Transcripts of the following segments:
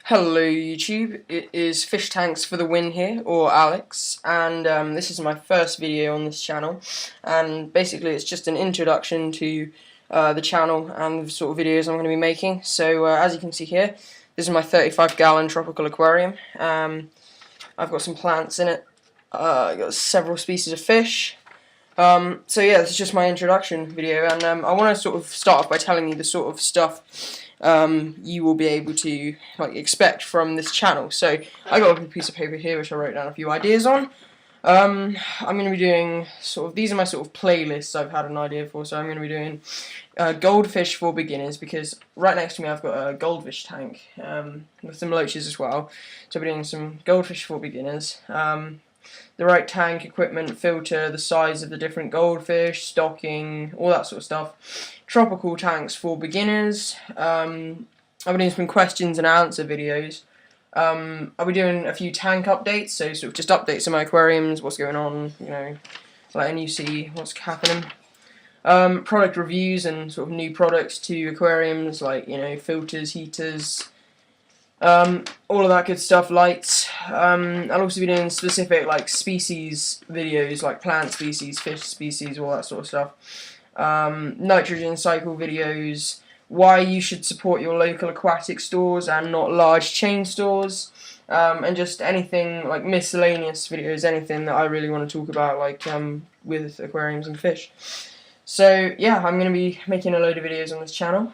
Hello YouTube, it is Fish Tanks for the Win here, or Alex, and this is my first video on this channel, and basically it's just an introduction to the channel and the sort of videos I'm going to be making. So as you can see here, this is my 35-gallon tropical aquarium. I've got some plants in it, I've got several species of fish. So yeah, this is just my introduction video, and I want to sort of start off by telling you the sort of stuff you will be able to expect from this channel. So I got a piece of paper here which I wrote down a few ideas on. I'm going to be doing these are my sort of playlists I've had an idea for. So I'm going to be doing goldfish for beginners, because right next to me I've got a goldfish tank with some loaches as well. So I'll be doing some goldfish for beginners. The right tank, equipment, filter, the size of the different goldfish, stocking, all that sort of stuff. Tropical tanks for beginners. I'll be doing some questions and answer videos. I'll be doing a few tank updates, so sort of just updates on my aquariums, what's going on, letting you see what's happening. Product reviews and sort of new products to aquariums, like filters, heaters, all of that good stuff, lights. I'll also be doing specific species videos, like plant species, fish species, all that sort of stuff. Nitrogen cycle videos, why you should support your local aquatic stores and not large chain stores, and just anything like miscellaneous videos, anything that I really want to talk about, with aquariums and fish. So yeah, I'm going to be making a load of videos on this channel.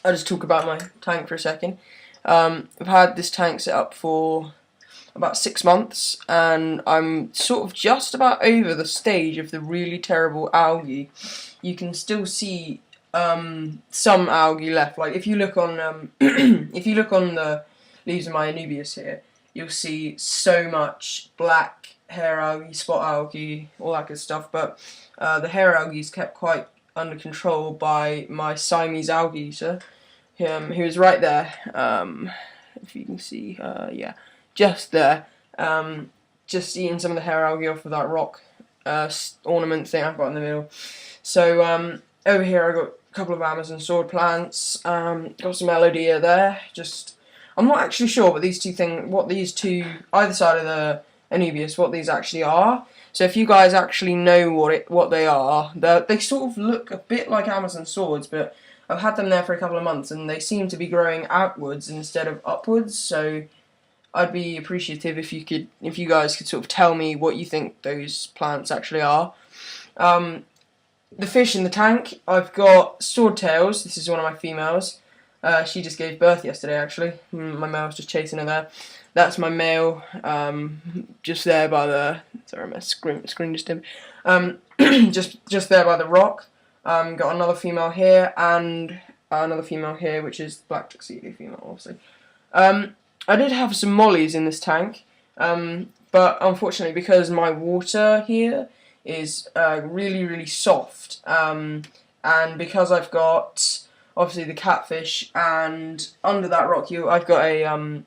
I'll just talk about my tank for a second. I've had this tank set up for about 6 months, and I'm sort of just about over the stage of the really terrible algae. You can still see some algae left. Like if you look on if you look on the leaves of my anubias here, you'll see so much black hair algae, spot algae, all that good stuff. But the hair algae is kept quite under control by my Siamese algae eater, who is right there. If you can see, yeah, just there, just eating some of the hair algae off of that rock ornament thing I've got in the middle. So over here I got a couple of Amazon sword plants, got some elodea there. I'm not actually sure what these two either side of the anubias, what these actually are. So if you guys actually know what they are, they sort of look a bit like Amazon swords, but I've had them there for a couple of months and they seem to be growing outwards instead of upwards. So I'd be appreciative if you guys could sort of tell me what you think those plants actually are. The fish in the tank, I've got swordtails. This is one of my females. She just gave birth yesterday, actually. My male's just chasing her there. That's my male, just there by the... Sorry, my screen just dimmed. Just there by the rock. Got another female here, and another female here, which is black tuxedo female, obviously. I did have some mollies in this tank, but unfortunately, because my water here is really, really soft, and because I've got obviously the catfish, and under that rock I've got a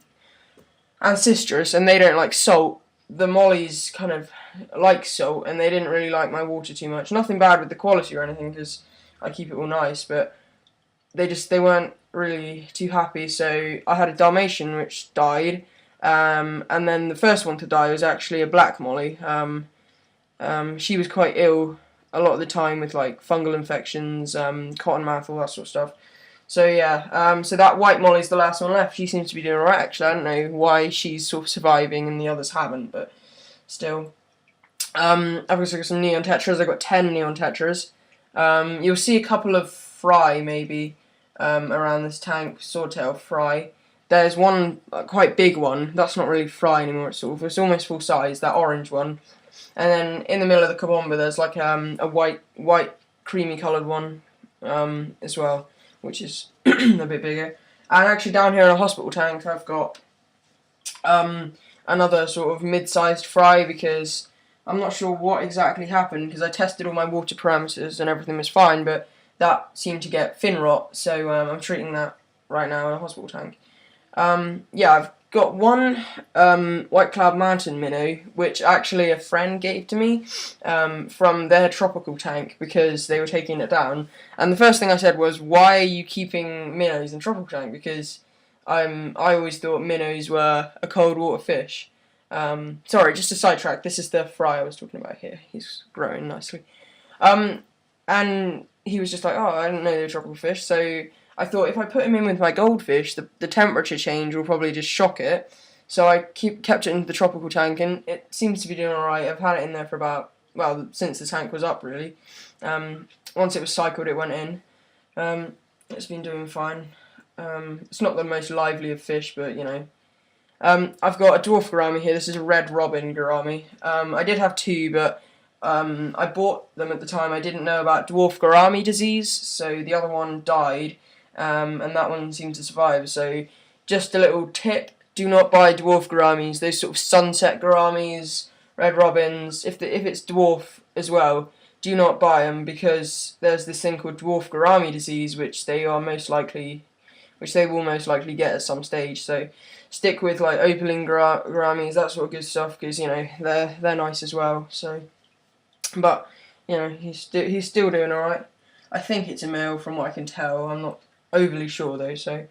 ancestris, and they don't like salt. The mollies kind of like salt, and they didn't really like my water too much. Nothing bad with the quality or anything, because I keep it all nice, but they weren't really too happy. So I had a Dalmatian which died, and then the first one to die was actually a black molly. She was quite ill a lot of the time with fungal infections, cotton mouth, all that sort of stuff. So yeah, so that white molly's the last one left. She seems to be doing alright, actually. I don't know why she's sort of surviving and the others haven't, but still. I've also got some neon tetras. I've got 10 neon tetras. You'll see a couple of fry maybe around this tank, swordtail fry. There's one quite big one. That's not really fry anymore. It's almost full size. That orange one. And then in the middle of the cabomba, there's a white creamy coloured one as well, which is a bit bigger. And actually down here in a hospital tank, I've got another sort of mid-sized fry, because I'm not sure what exactly happened, because I tested all my water parameters and everything was fine, but that seemed to get fin rot, so I'm treating that right now in a hospital tank. Yeah, I've got one White Cloud Mountain minnow, which actually a friend gave to me from their tropical tank, because they were taking it down. And the first thing I said was, why are you keeping minnows in tropical tank? Because I always thought minnows were a cold water fish. Sorry, just a sidetrack. This is the fry I was talking about here. He's growing nicely. And he was just like, oh, I didn't know they were tropical fish. So I thought if I put him in with my goldfish, the temperature change will probably just shock it. So I kept it in the tropical tank, and it seems to be doing alright. I've had it in there for about, well, since the tank was up, really. Once it was cycled, it went in. It's been doing fine. It's not the most lively of fish, but, you know. I've got a dwarf gourami here. This is a red robin gourami. I did have two, but I bought them at the time. I didn't know about dwarf gourami disease, so the other one died, and that one seemed to survive. So just a little tip, do not buy dwarf gouramis. Those sort of sunset gouramis, red robins, if it's dwarf as well, do not buy them, because there's this thing called dwarf gourami disease, which they will most likely get at some stage. So stick with like opaline gouramis, that sort of good stuff, because, you know, they're nice as well. So, but, you know, he's still doing all right. I think it's a male from what I can tell. I'm not overly sure though. So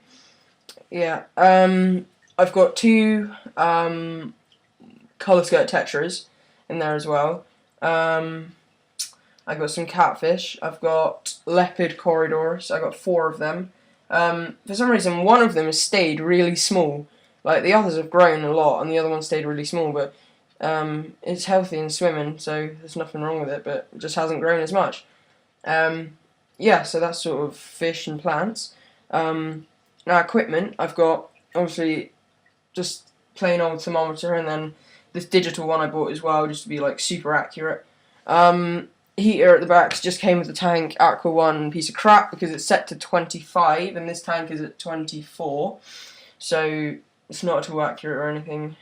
yeah, I've got two colour skirt tetras in there as well. I've got some catfish. I've got leopard corridors. I've got 4 of them. For some reason, one of them has stayed really small. Like, the others have grown a lot, and the other one stayed really small, but it's healthy and swimming, so there's nothing wrong with it, but it just hasn't grown as much. Yeah, so that's sort of fish and plants. Now, equipment, I've got, obviously, just plain old thermometer, and then this digital one I bought as well, just to be, like, super accurate. Heater at the back just came with the tank. Aqua One piece of crap, because it's set to 25 and this tank is at 24, so it's not at all accurate or anything.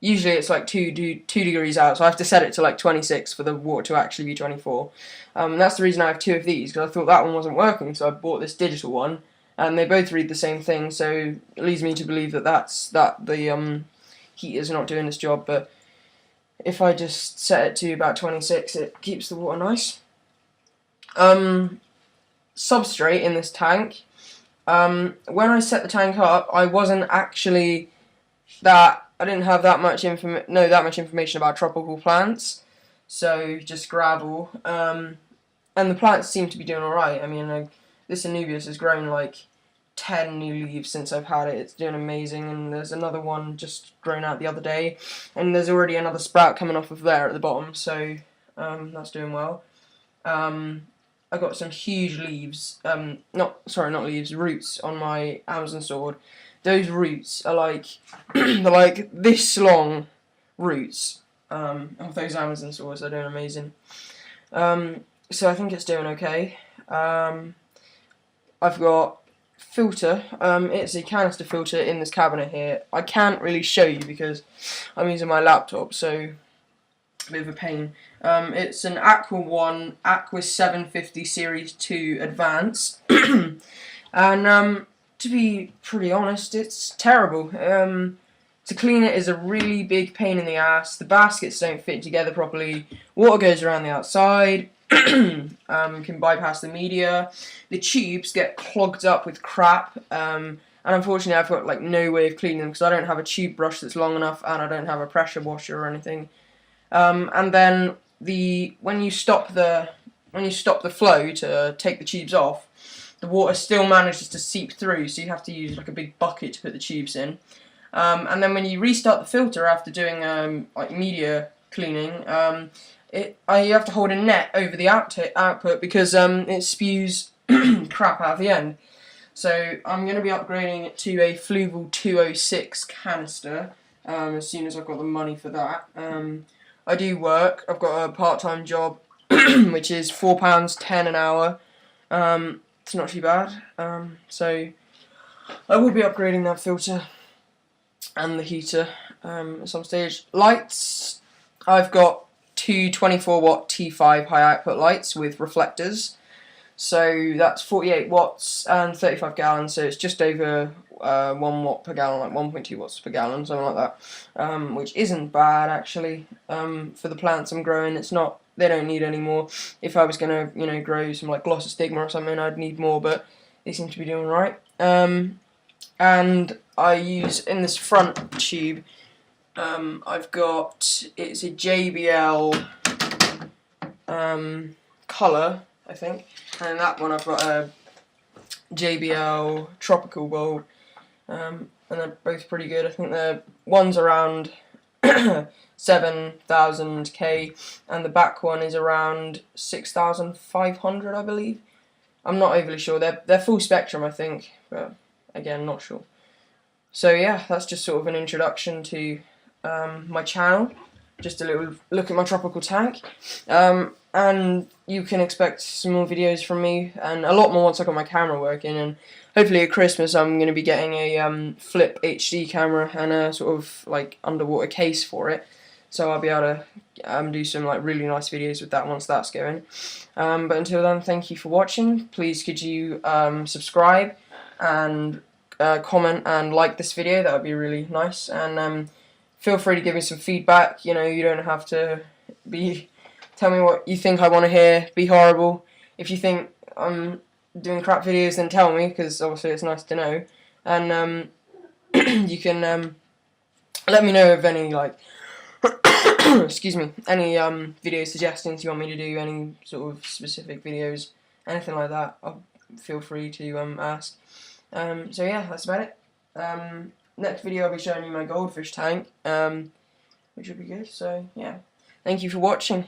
Usually it's like 2 degrees out, so I have to set it to like 26 for the water to actually be 24. That's the reason I have 2 of these, because I thought that one wasn't working, so I bought this digital one, and they both read the same thing, so it leads me to believe that the heater's not doing this job. But if I just set it to about 26, it keeps the water nice. Substrate in this tank. When I set the tank up, I didn't have that much information about tropical plants, so just gravel. And the plants seem to be doing alright. I mean, this Anubias has grown like 10 new leaves since I've had it. It's doing amazing, and there's another one just grown out the other day, and there's already another sprout coming off of there at the bottom, so that's doing well. I got some huge leaves, roots on my Amazon sword. Those roots are like they're like this long roots of those Amazon swords. They're doing amazing. So I think it's doing okay. I've got filter. It's a canister filter in this cabinet here. I can't really show you because I'm using my laptop, so a bit of a pain. It's an Aqua One Aqua 750 Series 2 Advance, and to be pretty honest, it's terrible. To clean it is a really big pain in the ass. The baskets don't fit together properly. Water goes around the outside. Can bypass the media. The tubes get clogged up with crap, and unfortunately I've got like no way of cleaning them because I don't have a tube brush that's long enough, and I don't have a pressure washer or anything. And then when you stop the flow to take the tubes off, the water still manages to seep through, so you have to use like a big bucket to put the tubes in. And then when you restart the filter after doing like media cleaning, you have to hold a net over the output because it spews crap out of the end. So I'm going to be upgrading it to a Fluval 206 canister as soon as I've got the money for that. I do work. I've got a part-time job which is £4.10 an hour. It's not too bad. So I will be upgrading that filter and the heater at some stage. Lights, I've got two 24-watt T5 high output lights with reflectors. So that's 48 watts and 35 gallons, so it's just over 1 watt per gallon, like 1.2 watts per gallon, something like that, which isn't bad actually. For the plants I'm growing, they don't need any more. If I was going to, grow some like glossostigma or something, I'd need more, but they seem to be doing right. and I use in this front tube. I've got, it's a JBL colour, I think, and that one I've got a JBL tropical bulb, and they're both pretty good. I think the one's around 7,000K and the back one is around 6,500, I believe. I'm not overly sure. They're full spectrum, I think, but again, not sure. So yeah, that's just sort of an introduction to my channel. Just a little look at my tropical tank, and you can expect some more videos from me, and a lot more once I got my camera working. And hopefully at Christmas I'm going to be getting a flip HD camera and a sort of like underwater case for it, so I'll be able to do some like really nice videos with that once that's going. But until then, thank you for watching. Please could you subscribe and comment and like this video. That would be really nice. And feel free to give me some feedback. You know, you don't have to tell me what you think I want to hear. Be horrible. If you think I'm doing crap videos, then tell me, because obviously it's nice to know. And you can let me know of any like excuse me, any video suggestions you want me to do, any sort of specific videos, anything like that. Feel free to ask. So yeah, that's about it. Next video I'll be showing you my goldfish tank, which will be good. So yeah, thank you for watching.